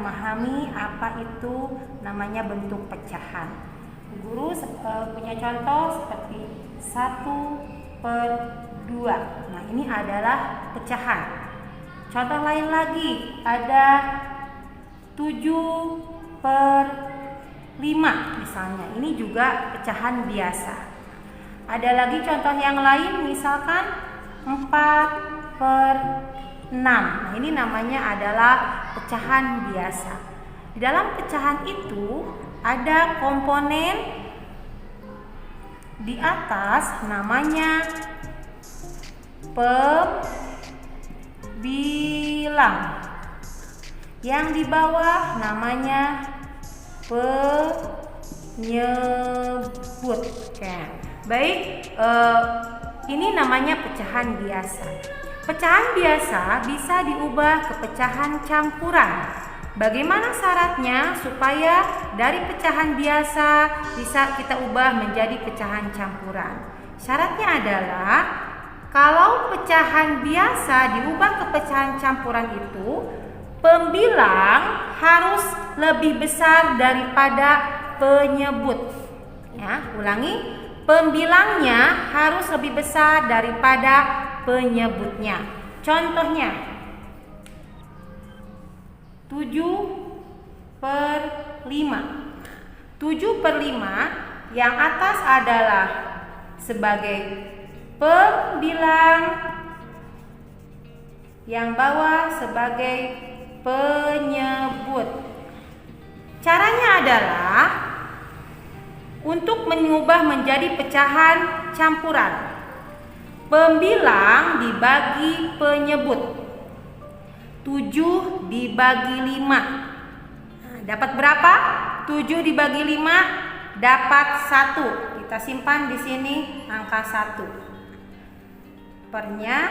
memahami apa itu namanya bentuk pecahan. Guru punya contoh seperti 1/2. Nah, ini adalah pecahan. Contoh lain lagi ada 7/5 misalnya. Ini juga pecahan biasa. Ada lagi contoh yang lain, misalkan 4/6. Nah, ini namanya adalah pecahan biasa. Di dalam pecahan itu ada komponen di atas namanya pembilang. Yang di bawah namanya penyebut. Baik, ini namanya pecahan biasa. Pecahan biasa bisa diubah ke pecahan campuran. Bagaimana syaratnya supaya dari pecahan biasa bisa kita ubah menjadi pecahan campuran? Syaratnya adalah kalau pecahan biasa diubah ke pecahan campuran itu, pembilang harus lebih besar daripada penyebut. Ya, ulangi. Pembilangnya harus lebih besar daripada penyebutnya. Contohnya 7/5. 7/5 yang atas adalah sebagai pembilang, yang bawah sebagai penyebut. Caranya adalah untuk mengubah menjadi pecahan campuran. Pembilang dibagi penyebut. 7 dibagi 5. Nah, dapat berapa? 7 dibagi 5 dapat 1. Kita simpan di sini angka 1. Pernya,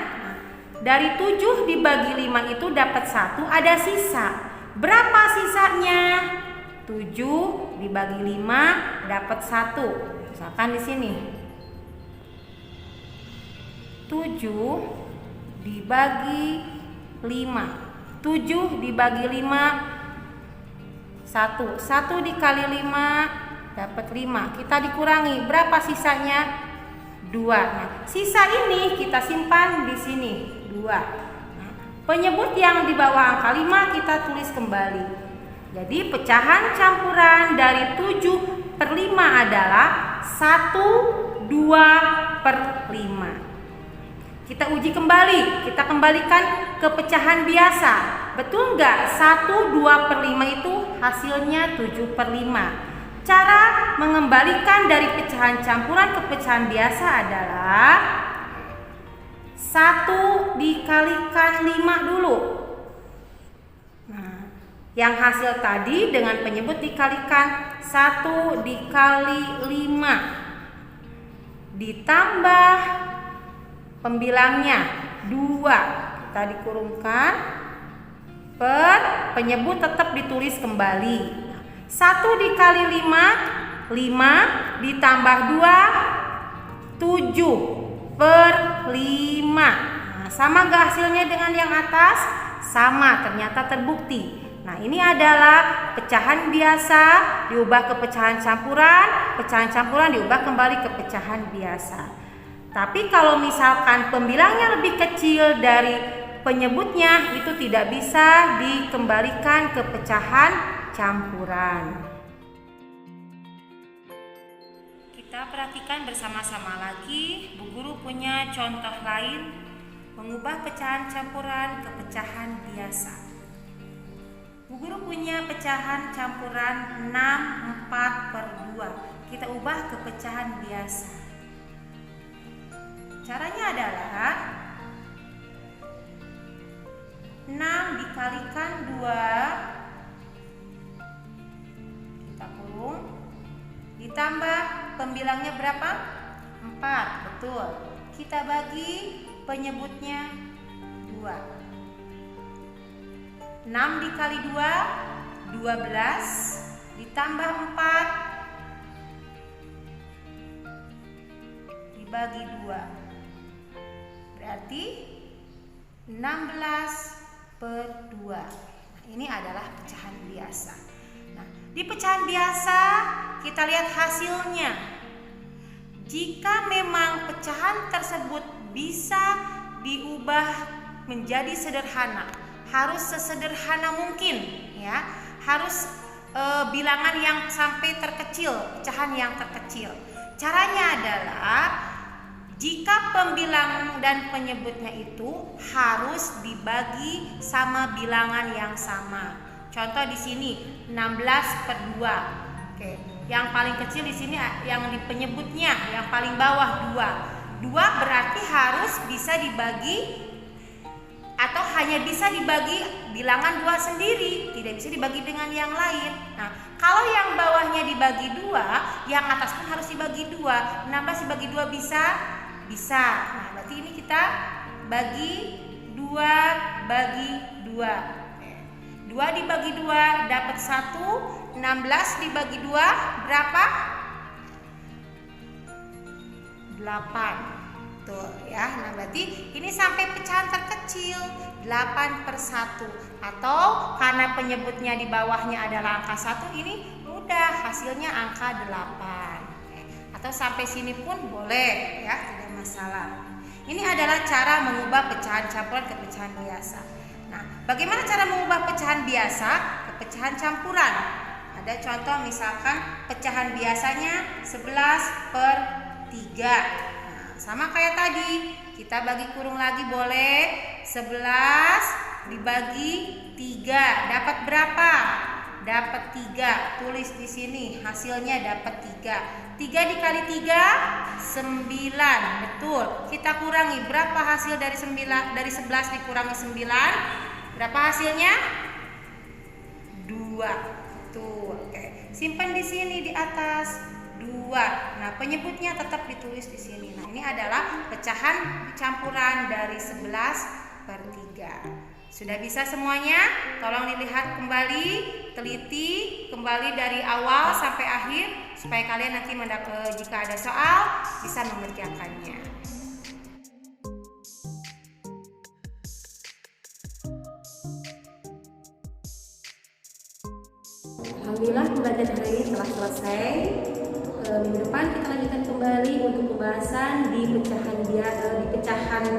dari 7 dibagi 5 itu dapat 1, ada sisa. Berapa sisanya? 7 dibagi 5 dapat 1. Misalkan di sini 7 dibagi 5. 7 dibagi 5 1. 1 dikali 5 dapat 5. Kita dikurangi, berapa sisanya? 2. Nah, sisa ini kita simpan di sini 2. Nah, penyebut yang di bawah angka 5 kita tulis kembali. Jadi pecahan campuran dari 7/5 adalah 1/2/5. Kita uji kembali, kita kembalikan ke pecahan biasa. Betul nggak? 1/2/5 itu hasilnya 7/5. Cara mengembalikan dari pecahan campuran ke pecahan biasa adalah 1 dikalikan 5 dulu. Nah, yang hasil tadi dengan penyebut dikalikan 1 dikali 5 ditambah pembilangnya 2. Kita dikurungkan per penyebut tetap ditulis kembali. 1 dikali 5 ditambah 2 7/5. Nah, sama gak hasilnya dengan yang atas? Sama, ternyata terbukti. Nah, ini adalah pecahan biasa diubah ke pecahan campuran diubah kembali ke pecahan biasa. Tapi kalau misalkan pembilangnya lebih kecil dari penyebutnya, itu tidak bisa dikembalikan ke pecahan campuran. Kita perhatikan bersama-sama lagi. Bu Guru punya contoh lain mengubah pecahan campuran ke pecahan biasa. Bu Guru punya pecahan campuran 6/4/2. Kita ubah ke pecahan biasa. Caranya adalah 6 dikalikan 2, kita kurung, ditambah pembilangnya berapa? 4, betul. Kita bagi penyebutnya 2. 6 dikali 2, 12, ditambah 4 dibagi 2. Berarti 16/2. Nah, Ini adalah pecahan biasa. Nah, di pecahan biasa kita lihat hasilnya. Jika memang pecahan tersebut bisa diubah menjadi sederhana, harus sesederhana mungkin ya. Harus bilangan yang sampai terkecil, pecahan yang terkecil. Caranya adalah jika pembilang dan penyebutnya itu harus dibagi sama bilangan yang sama. Contoh di sini 16/2. Oke, yang paling kecil di sini yang di penyebutnya, yang paling bawah 2. 2 berarti harus bisa dibagi atau hanya bisa dibagi bilangan 2 sendiri, tidak bisa dibagi dengan yang lain. Nah, kalau yang bawahnya dibagi 2, yang atas pun harus dibagi 2. 16 dibagi 2 bisa? Bisa. Nah, berarti ini kita bagi 2 bagi 2. 2 dibagi 2 dapat 1. 16 dibagi 2 berapa? 8. Tuh ya. Nah, berarti ini sampai pecahan terkecil 8/1. Atau karena penyebutnya di bawahnya adalah angka 1, ini udah hasilnya angka 8. Atau sampai sini pun boleh ya, tidak masalah. Ini adalah cara mengubah pecahan campuran ke pecahan biasa. Nah, bagaimana cara mengubah pecahan biasa ke pecahan campuran? Ada contoh misalkan pecahan biasanya 11/3. Sama kayak tadi, kita bagi kurung lagi boleh. 11 dibagi 3 dapat berapa? Dapat 3. Tulis di sini hasilnya dapat 3. 3 dikali 3 9. Betul. Kita kurangi berapa hasil dari 9? Dari 11 dikurangi 9. Berapa hasilnya? 2. Tuh, oke. Simpan di sini di atas. 2. Nah, penyebutnya tetap ditulis di sini. Nah, ini adalah pecahan campuran dari 11/3. Sudah bisa semuanya? Tolong dilihat kembali, teliti kembali dari awal sampai akhir supaya kalian nanti jika ada soal bisa mengerjakannya. Alhamdulillah pembelajaran hari ini telah selesai. Minggu depan kita lanjutkan kembali untuk pembahasan di pecahan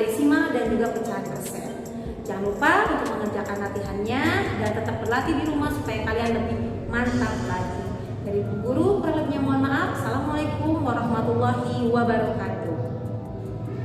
desimal dan juga pecahan persen. Jangan lupa untuk mengerjakan latihannya dan tetap berlatih di rumah supaya kalian lebih mantap lagi. Dari Bu Guru, kurang lebihnya mohon maaf. Assalamualaikum warahmatullahi wabarakatuh.